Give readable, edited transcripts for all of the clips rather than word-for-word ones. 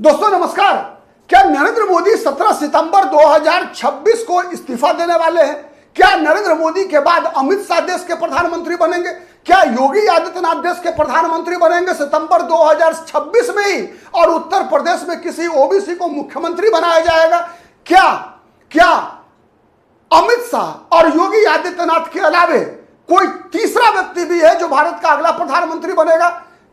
दोस्तों नमस्कार। क्या नरेंद्र मोदी 17 सितंबर 2026 को इस्तीफा देने वाले हैं? क्या नरेंद्र मोदी के बाद अमित शाह देश के प्रधानमंत्री बनेंगे? क्या योगी आदित्यनाथ देश के प्रधानमंत्री बनेंगे सितंबर 2026 में ही? और उत्तर प्रदेश में किसी ओबीसी को मुख्यमंत्री बनाया जाएगा? क्या अमित शाह और योगी आदित्यनाथ के अलावे कोई तीसरा व्यक्ति भी है जो भारत का अगला प्रधानमंत्री बनेगा?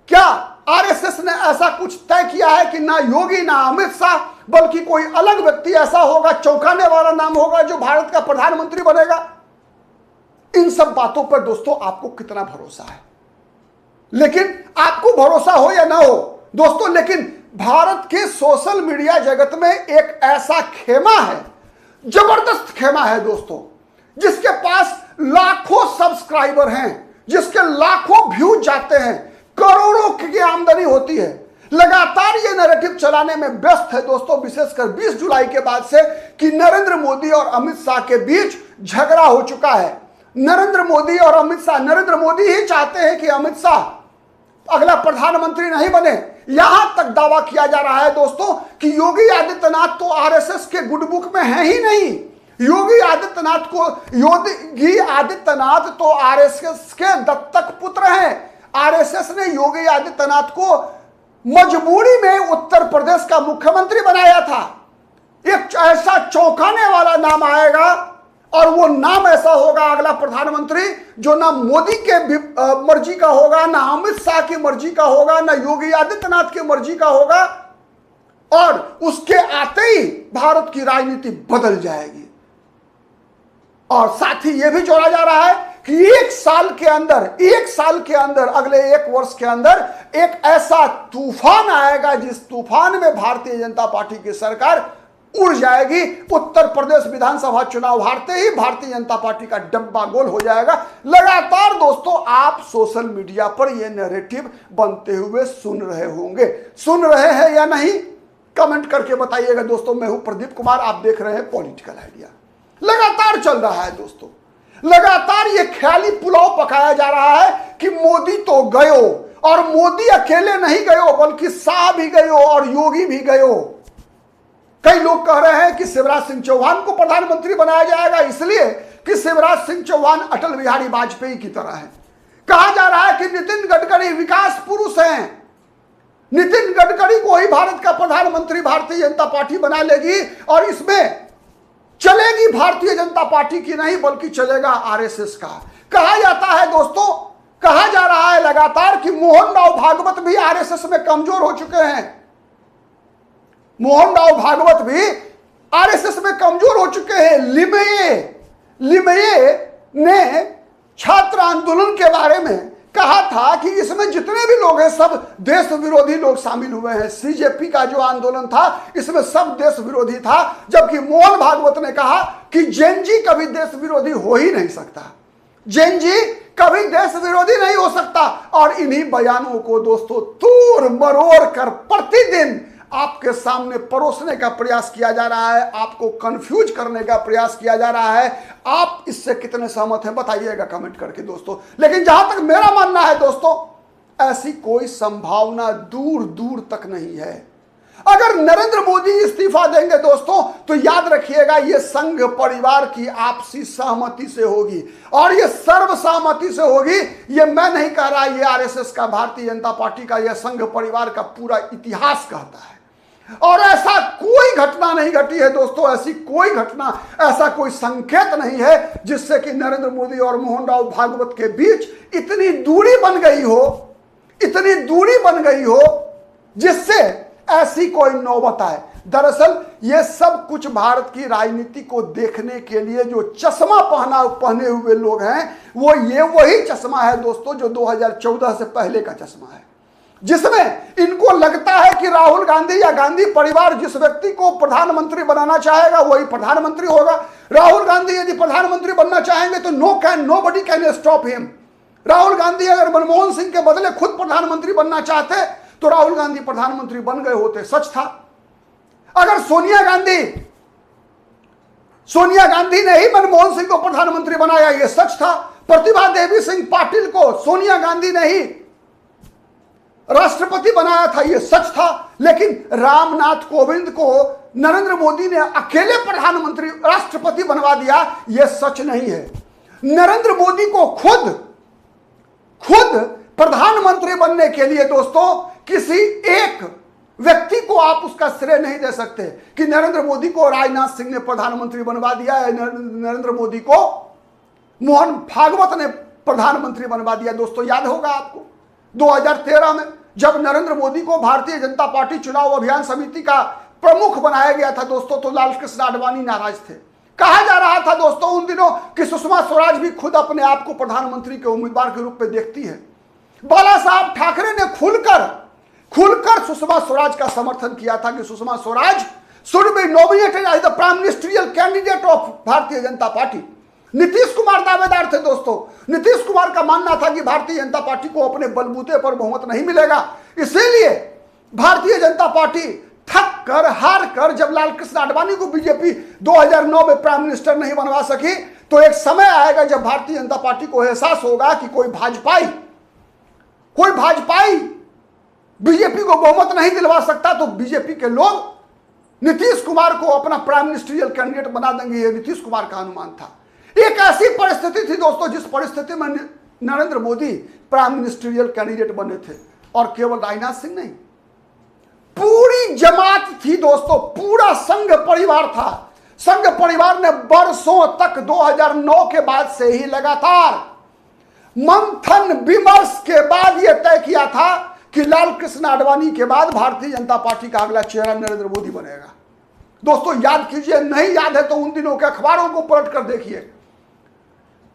क्या आरएसएस ने ऐसा कुछ तय किया है कि ना योगी ना अमित शाह बल्कि कोई अलग व्यक्ति ऐसा होगा, चौंकाने वाला नाम होगा, जो भारत का प्रधानमंत्री बनेगा? इन सब बातों पर दोस्तों आपको कितना भरोसा है? लेकिन आपको भरोसा हो या ना हो दोस्तों, लेकिन भारत के सोशल मीडिया जगत में एक ऐसा खेमा है, जबरदस्त खेमा है दोस्तों, जिसके पास लाखों सब्सक्राइबर हैं, जिसके लाखों व्यूज जाते हैं, करोड़ों की आमदनी होती है, लगातार ये नैरेटिव चलाने में व्यस्त है दोस्तों, विशेषकर 20 जुलाई के बाद से, कि नरेंद्र मोदी और अमित शाह के बीच झगड़ा हो चुका है। नरेंद्र मोदी और अमित शाह, नरेंद्र मोदी ही चाहते हैं कि अमित शाह अगला प्रधानमंत्री नहीं बने। यहां तक दावा किया जा रहा है दोस्तों कि योगी आदित्यनाथ तो आरएसएस के गुड बुक में है ही नहीं। योगी आदित्यनाथ तो आरएसएस के दत्तक पुत्र हैं। आरएसएस ने योगी आदित्यनाथ को मजबूरी में उत्तर प्रदेश का मुख्यमंत्री बनाया था। एक ऐसा चौंकाने वाला नाम आएगा और वो नाम ऐसा होगा अगला प्रधानमंत्री, जो ना मोदी के मर्जी का होगा, ना अमित शाह की मर्जी का होगा, ना योगी आदित्यनाथ की मर्जी का होगा, और उसके आते ही भारत की राजनीति बदल जाएगी। और साथ ही यह भी जोड़ा जा रहा है कि एक साल के अंदर अगले एक वर्ष के अंदर एक ऐसा तूफान आएगा जिस तूफान में भारतीय जनता पार्टी की सरकार उड़ जाएगी। उत्तर प्रदेश विधानसभा चुनाव हारते ही भारतीय जनता पार्टी का डब्बा गोल हो जाएगा। लगातार दोस्तों आप सोशल मीडिया पर यह नैरेटिव बनते हुए सुन रहे हैं या नहीं? कमेंट करके बताइएगा दोस्तों। मैं हूं प्रदीप कुमार, आप देख रहे हैं पॉलिटिकल आइडिया। लगातार चल रहा है दोस्तों, लगातार ये ख्याली पुलाव पकाया जा रहा है कि मोदी तो गयो, और मोदी अकेले नहीं गयो बल्कि शाह भी गयो और योगी भी गयो। कई लोग कह रहे हैं कि शिवराज सिंह चौहान को प्रधानमंत्री बनाया जाएगा इसलिए कि शिवराज सिंह चौहान अटल बिहारी वाजपेयी की तरह है। कहा जा रहा है कि नितिन गडकरी विकास पुरुष हैं, नितिन गडकरी को ही भारत का प्रधानमंत्री भारतीय जनता पार्टी बना लेगी, और इसमें चलेगी भारतीय जनता पार्टी की नहीं बल्कि चलेगा आरएसएस का। कहा जाता है दोस्तों, कहा जा रहा है लगातार कि मोहन राव भागवत भी आरएसएस में कमजोर हो चुके हैं। मोहन राव भागवत भी आरएसएस में कमजोर हो चुके हैं। लिमये ने छात्र आंदोलन के बारे में कहा था कि इसमें जितने भी लोग हैं सब देश विरोधी लोग शामिल हुए हैं। सीजेपी का जो आंदोलन था इसमें सब देश विरोधी था, जबकि मोहन भागवत ने कहा कि जेनजी कभी देश विरोधी हो ही नहीं सकता, जेनजी कभी देश विरोधी नहीं हो सकता। और इन्हीं बयानों को दोस्तों तोड़ मरोड़ कर प्रतिदिन आपके सामने परोसने का प्रयास किया जा रहा है, आपको कंफ्यूज करने का प्रयास किया जा रहा है। आप इससे कितने सहमत हैं बताइएगा कमेंट करके दोस्तों। लेकिन जहां तक मेरा मानना है दोस्तों, ऐसी कोई संभावना दूर दूर तक नहीं है। अगर नरेंद्र मोदी इस्तीफा देंगे दोस्तों तो याद रखिएगा ये संघ परिवार की आपसी सहमति से होगी, और ये सर्वसहमति से होगी। ये मैं नहीं कह रहा, ये आरएसएस का, भारतीय जनता पार्टी का, यह संघ परिवार का पूरा इतिहास कहता है। और ऐसा कोई घटना नहीं घटी है दोस्तों, ऐसी कोई घटना, ऐसा कोई संकेत नहीं है जिससे कि नरेंद्र मोदी और मोहन राव भागवत के बीच इतनी दूरी बन गई हो जिससे ऐसी कोई नौबत आए। दरअसल ये सब कुछ भारत की राजनीति को देखने के लिए जो चश्मा पहने हुए लोग हैं, वो ये वही चश्मा है दोस्तों जो 2014 से पहले का चश्मा है, जिसमें इनको लगता है कि राहुल गांधी या गांधी परिवार जिस व्यक्ति को प्रधानमंत्री बनाना चाहेगा वही प्रधानमंत्री होगा। राहुल गांधी यदि प्रधानमंत्री बनना चाहेंगे तो nobody can stop him. Rahul Gandhi अगर मनमोहन सिंह के बदले खुद प्रधानमंत्री बनना चाहते तो राहुल गांधी प्रधानमंत्री बन गए होते, सच था। अगर सोनिया गांधी ने ही मनमोहन सिंह को प्रधानमंत्री बनाया, यह सच था। प्रतिभा देवी सिंह पाटिल को सोनिया गांधी ने ही राष्ट्रपति बनाया था, यह सच था, लेकिन रामनाथ कोविंद को नरेंद्र मोदी ने अकेले प्रधानमंत्री राष्ट्रपति बनवा दिया, यह सच नहीं है। नरेंद्र मोदी को खुद प्रधानमंत्री बनने के लिए दोस्तों किसी एक व्यक्ति को आप उसका श्रेय नहीं दे सकते कि नरेंद्र मोदी को राजनाथ सिंह ने प्रधानमंत्री बनवा दिया है, नरेंद्र मोदी को मोहन भागवत ने प्रधानमंत्री बनवा दिया। दोस्तों याद होगा आपको 2013 में जब नरेंद्र मोदी को भारतीय जनता पार्टी चुनाव अभियान समिति का प्रमुख बनाया गया था दोस्तों, तो लालकृष्ण आडवाणी नाराज थे। कहा जा रहा था दोस्तों उन दिनों कि सुषमा स्वराज भी खुद अपने आप को प्रधानमंत्री के उम्मीदवार के रूप में देखती है। बाला साहब ठाकरे ने खुलकर सुषमा स्वराज का समर्थन किया था कि Sushma Swaraj should be nominated as the prime ministerial candidate of Bharatiya Janata party. Nitish Kumar दावेदार थे दोस्तों। नीतीश कुमार का मानना था कि भारतीय जनता पार्टी को अपने बलबूते पर बहुमत नहीं मिलेगा, इसीलिए भारतीय जनता पार्टी थक कर हार कर जब लालकृष्ण आडवाणी को बीजेपी 2009 में प्राइम मिनिस्टर नहीं बनवा सकी, तो एक समय आएगा जब भारतीय जनता पार्टी को एहसास होगा कि कोई भाजपाई बीजेपी को बहुमत नहीं दिलवा सकता, तो बीजेपी के लोग नीतीश कुमार को अपना प्राइम मिनिस्ट्रियल कैंडिडेट बना देंगे। यह नीतीश कुमार का अनुमान था। एक ऐसी परिस्थिति थी दोस्तों जिस परिस्थिति में Narendra Modi prime ministerial candidate बने थे, और केवल राजनाथ सिंह नहीं, पूरी जमात थी दोस्तों, पूरा संघ परिवार था। संघ परिवार ने वर्षों तक 2009 के बाद से ही लगातार मंथन विमर्श के बाद यह तय किया था कि लालकृष्ण आडवाणी के बाद भारतीय जनता पार्टी का अगला चेहरा नरेंद्र मोदी बनेगा। दोस्तों याद कीजिए, नहीं याद है तो उन दिनों के अखबारों को पलट कर देखिए।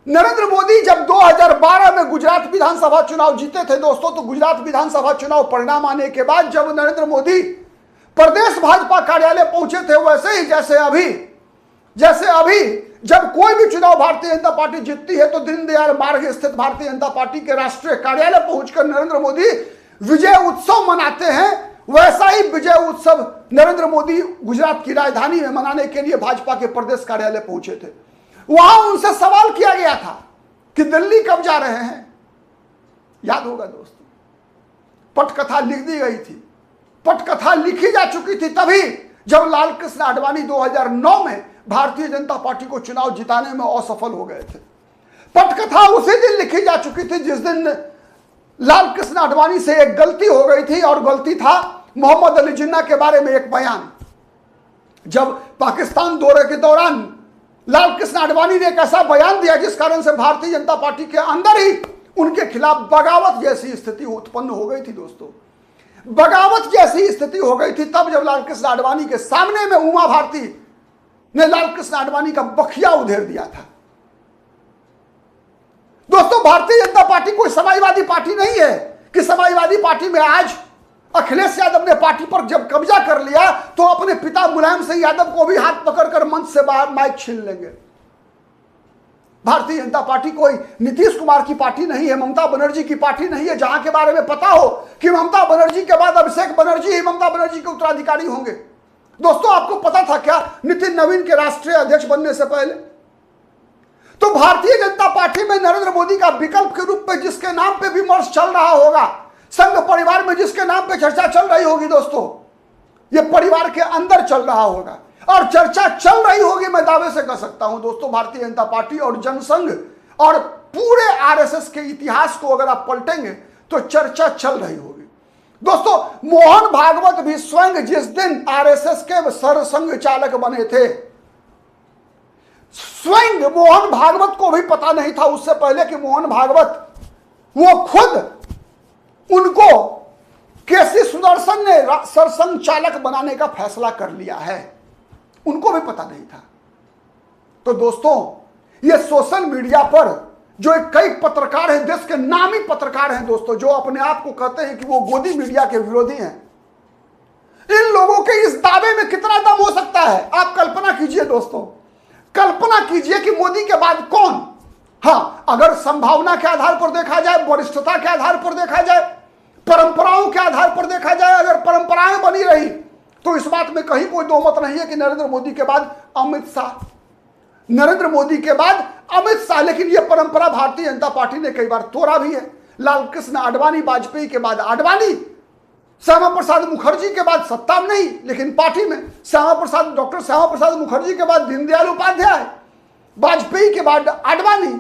नरेंद्र मोदी जब 2012 में गुजरात विधानसभा चुनाव जीते थे दोस्तों, तो गुजरात विधानसभा चुनाव परिणाम आने के बाद जब नरेंद्र मोदी प्रदेश भाजपा कार्यालय पहुंचे थे, वैसे ही जैसे अभी जब कोई भी चुनाव भारतीय जनता पार्टी जीतती है तो दीनदयाल मार्ग स्थित भारतीय जनता पार्टी के राष्ट्रीय कार्यालय पहुंचकर नरेंद्र मोदी विजय उत्सव मनाते हैं, वैसा ही विजय उत्सव नरेंद्र मोदी गुजरात की राजधानी में मनाने के लिए भाजपा के प्रदेश कार्यालय पहुंचे थे। वहां उनसे सवाल किया गया था कि दिल्ली कब जा रहे हैं। याद होगा दोस्तों, पटकथा लिख दी गई थी, पटकथा लिखी जा चुकी थी तभी जब लालकृष्ण आडवाणी 2009 में भारतीय जनता पार्टी को चुनाव जिताने में असफल हो गए थे। पटकथा उसी दिन लिखी जा चुकी थी जिस दिन लालकृष्ण आडवाणी से एक गलती हो गई थी, और गलती था मोहम्मद अली जिन्ना के बारे में एक बयान। जब पाकिस्तान दौरे के दौरान लालकृष्ण आडवाणी ने एक ऐसा बयान दिया जिस कारण से भारतीय जनता पार्टी के अंदर ही उनके खिलाफ बगावत जैसी स्थिति उत्पन्न हो गई थी दोस्तों। बगावत जैसी स्थिति हो गई थी तब जब लालकृष्ण आडवाणी के सामने में उमा भारती ने लालकृष्ण आडवाणी का बखिया उधेड़ दिया था। दोस्तों भारतीय जनता पार्टी कोई समाजवादी पार्टी नहीं है कि समाजवादी पार्टी में आज अखिलेश यादव ने पार्टी पर जब कब्जा कर लिया तो अपने पिता मुलायम सिंह यादव को भी हाथ पकड़कर मंच से बाहर माइक छीन लेंगे। भारतीय जनता पार्टी कोई नीतीश कुमार की पार्टी नहीं है, ममता बनर्जी की पार्टी नहीं है, जहां के बारे में पता हो कि ममता बनर्जी के बाद अभिषेक बनर्जी ही ममता बनर्जी के उत्तराधिकारी होंगे। दोस्तों आपको पता था क्या नितिन नवीन के राष्ट्रीय अध्यक्ष बनने से पहले? तो भारतीय जनता पार्टी में नरेंद्र मोदी का विकल्प के रूप में जिसके नाम पे विमर्श चल रहा होगा, संघ परिवार में जिसके नाम पे चर्चा चल रही होगी दोस्तों, ये परिवार के अंदर चल रहा होगा और चर्चा चल रही होगी। मैं दावे से कह सकता हूं दोस्तों, भारतीय जनता पार्टी और जनसंघ और पूरे आरएसएस के इतिहास को अगर आप पलटेंगे तो चर्चा चल रही होगी। दोस्तों मोहन भागवत भी स्वयं जिस दिन आरएसएस के सरसंघ चालक बने थे, स्वयं मोहन भागवत को भी पता नहीं था उससे पहले कि मोहन भागवत वो खुद उनको केसी सुदर्शन ने सरसंघ चालक बनाने का फैसला कर लिया है, उनको भी पता नहीं था। तो दोस्तों ये सोशल मीडिया पर जो कई पत्रकार हैं, देश के नामी पत्रकार हैं दोस्तों, जो अपने आप को कहते हैं कि वो गोदी मीडिया के विरोधी हैं, इन लोगों के इस दावे में कितना दम हो सकता है आप कल्पना कीजिए दोस्तों। कल्पना कीजिए कि मोदी के बाद कौन, हाँ अगर संभावना के आधार पर देखा जाए, वरिष्ठता के आधार पर देखा जाए, परंपराओं के आधार पर देखा जाए, अगर परंपराएं बनी रही तो इस बात में कहीं कोई दो मत नहीं है कि नरेंद्र मोदी के बाद अमित शाह, नरेंद्र मोदी के बाद अमित शाह। लेकिन यह परंपरा भारतीय जनता पार्टी ने कई बार तोड़ा भी है। लालकृष्ण आडवाणी वाजपेयी के बाद आडवाणी, श्यामा प्रसाद मुखर्जी के बाद सत्ता में नहीं लेकिन पार्टी में, डॉक्टर श्यामा प्रसाद मुखर्जी के बाद दीनदयाल उपाध्याय, वाजपेयी के बाद आडवाणी।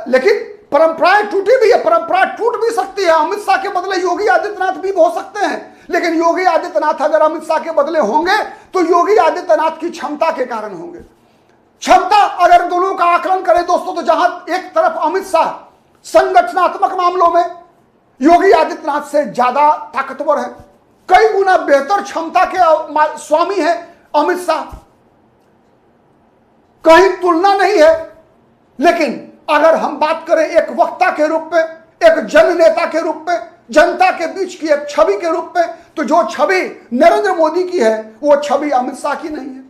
लेकिन परंपराएं टूटी भी है, परंपरा टूट भी सकती है। अमित शाह के बदले योगी आदित्यनाथ भी हो सकते हैं, लेकिन योगी आदित्यनाथ अगर अमित शाह के बदले होंगे तो योगी आदित्यनाथ की क्षमता के कारण होंगे। क्षमता अगर दोनों का आकलन करें दोस्तों, तो जहां एक तरफ अमित शाह संगठनात्मक मामलों में योगी आदित्यनाथ से ज्यादा ताकतवर है, कई गुना बेहतर क्षमता के स्वामी है अमित शाह, कहीं तुलना नहीं है। लेकिन अगर हम बात करें एक वक्ता के रूप में, एक जन नेता के रूप में, जनता के बीच की एक छवि के रूप में, तो जो छवि नरेंद्र मोदी की है वो छवि अमित शाह की नहीं है।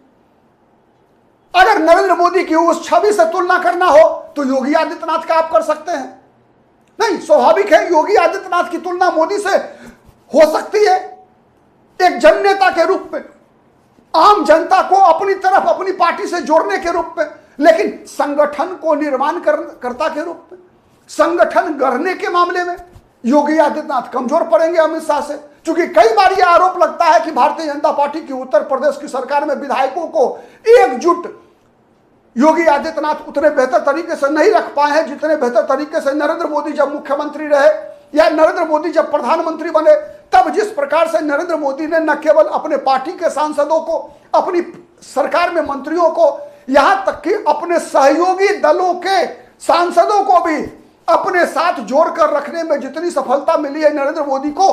अगर नरेंद्र मोदी की उस छवि से तुलना करना हो तो योगी आदित्यनाथ का आप कर सकते हैं। नहीं, स्वाभाविक है योगी आदित्यनाथ की तुलना मोदी से हो सकती है एक जन नेता के रूप में, आम जनता को अपनी तरफ अपनी पार्टी से जोड़ने के रूप में, लेकिन संगठन को निर्माण करता के रूप में, संगठन गढ़ने के मामले में योगी आदित्यनाथ कमजोर पड़ेंगे अमित शाह से। क्योंकि कई बार यह आरोप लगता है कि भारतीय जनता पार्टी की उत्तर प्रदेश की सरकार में विधायकों को एकजुट योगी आदित्यनाथ उतने बेहतर तरीके से नहीं रख पाए हैं जितने बेहतर तरीके से नरेंद्र मोदी जब मुख्यमंत्री रहे या नरेंद्र मोदी जब प्रधानमंत्री बने। तब जिस प्रकार से नरेंद्र मोदी ने न केवल अपने पार्टी के सांसदों को, अपनी सरकार में मंत्रियों को, यहां तक कि अपने सहयोगी दलों के सांसदों को भी अपने साथ जोड़कर रखने में जितनी सफलता मिली है नरेंद्र मोदी को,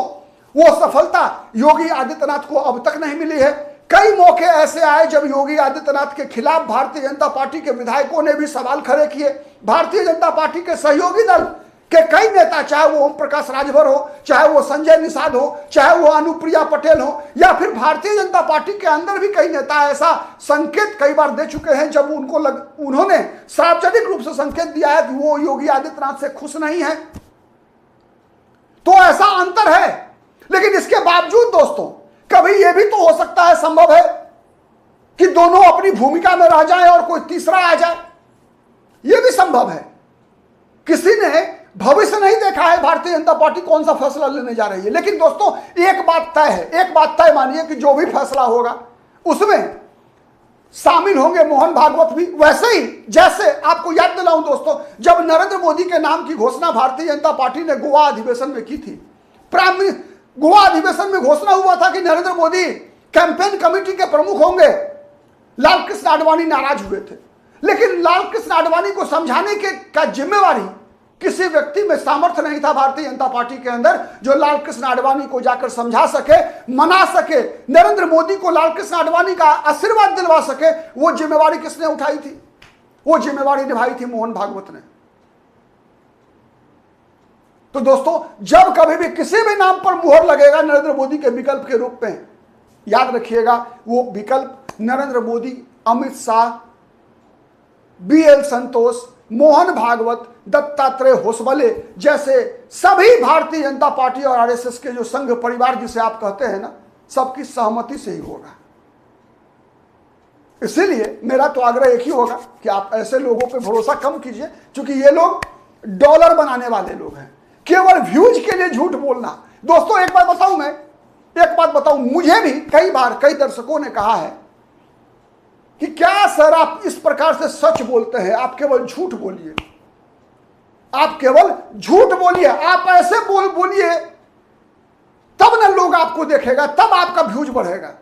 वो सफलता योगी आदित्यनाथ को अब तक नहीं मिली है। कई मौके ऐसे आए जब योगी आदित्यनाथ के खिलाफ भारतीय जनता पार्टी के विधायकों ने भी सवाल खड़े किए। भारतीय जनता पार्टी के सहयोगी दल के कई नेता, चाहे वो ओम प्रकाश राजभर हो, चाहे वो संजय निषाद हो, चाहे वो अनुप्रिया पटेल हो, या फिर भारतीय जनता पार्टी के अंदर भी कई नेता ऐसा संकेत कई बार दे चुके हैं जब उन्होंने सार्वजनिक रूप से संकेत दिया है कि वो योगी आदित्यनाथ से खुश नहीं है। तो ऐसा अंतर है। लेकिन इसके बावजूद दोस्तों, कभी यह भी तो हो सकता है, संभव है कि दोनों अपनी भूमिका में रह जाएं और कोई तीसरा आ जाए। यह भी संभव है। किसी ने भविष्य नहीं देखा है भारतीय जनता पार्टी कौन सा फैसला लेने जा रही है। लेकिन दोस्तों एक बात तय है, एक बात तय मानिए कि जो भी फैसला होगा उसमें शामिल होंगे मोहन भागवत भी। वैसे ही जैसे आपको याद दिलाऊं दोस्तों, जब नरेंद्र मोदी के नाम की घोषणा भारतीय जनता पार्टी ने गोवा अधिवेशन में की थी, गोवा अधिवेशन में घोषणा हुआ था कि नरेंद्र मोदी कैंपेन कमेटी के प्रमुख होंगे। लालकृष्ण आडवाणी नाराज हुए थे, लेकिन लालकृष्ण आडवाणी को समझाने का जिम्मेवारी किसी व्यक्ति में सामर्थ्य नहीं था भारतीय जनता पार्टी के अंदर जो लालकृष्ण आडवाणी को जाकर समझा सके, मना सके, नरेंद्र मोदी को लालकृष्ण आडवाणी का आशीर्वाद दिलवा सके। वो जिम्मेवारी किसने उठाई थी? वो जिम्मेवारी निभाई थी मोहन भागवत ने। तो दोस्तों, जब कभी भी किसी भी नाम पर मुहर लगेगा नरेंद्र मोदी के विकल्प के रूप में, याद रखिएगा वो विकल्प नरेंद्र मोदी, अमित शाह, BL संतोष, मोहन भागवत, दत्तात्रेय होसबले जैसे सभी भारतीय जनता पार्टी और RSS के जो संघ परिवार जिसे आप कहते हैं ना, सबकी सहमति से ही होगा। इसीलिए मेरा तो आग्रह एक ही होगा कि आप ऐसे लोगों पे भरोसा कम कीजिए, क्योंकि ये लोग डॉलर बनाने वाले लोग हैं, केवल व्यूज के लिए झूठ बोलना। दोस्तों एक बात बताऊं, मुझे भी कई बार कई दर्शकों ने कहा है कि क्या सर आप इस प्रकार से सच बोलते हैं, आप केवल झूठ बोलिए, आप केवल झूठ बोलिए, आप ऐसे बोलिए तब ना लोग आपको देखेगा, तब आपका व्यूज बढ़ेगा।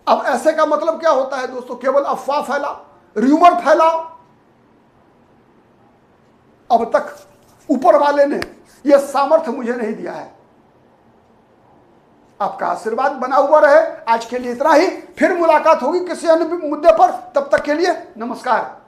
अब ऐसे का मतलब क्या होता है दोस्तों? केवल अफवाह फैलाओ, र्यूमर फैलाओ। अब तक ऊपर वाले ने यह सामर्थ्य मुझे नहीं दिया है। आपका आशीर्वाद बना हुआ रहे। आज के लिए इतना ही, फिर मुलाकात होगी किसी अन्य मुद्दे पर। तब तक के लिए नमस्कार।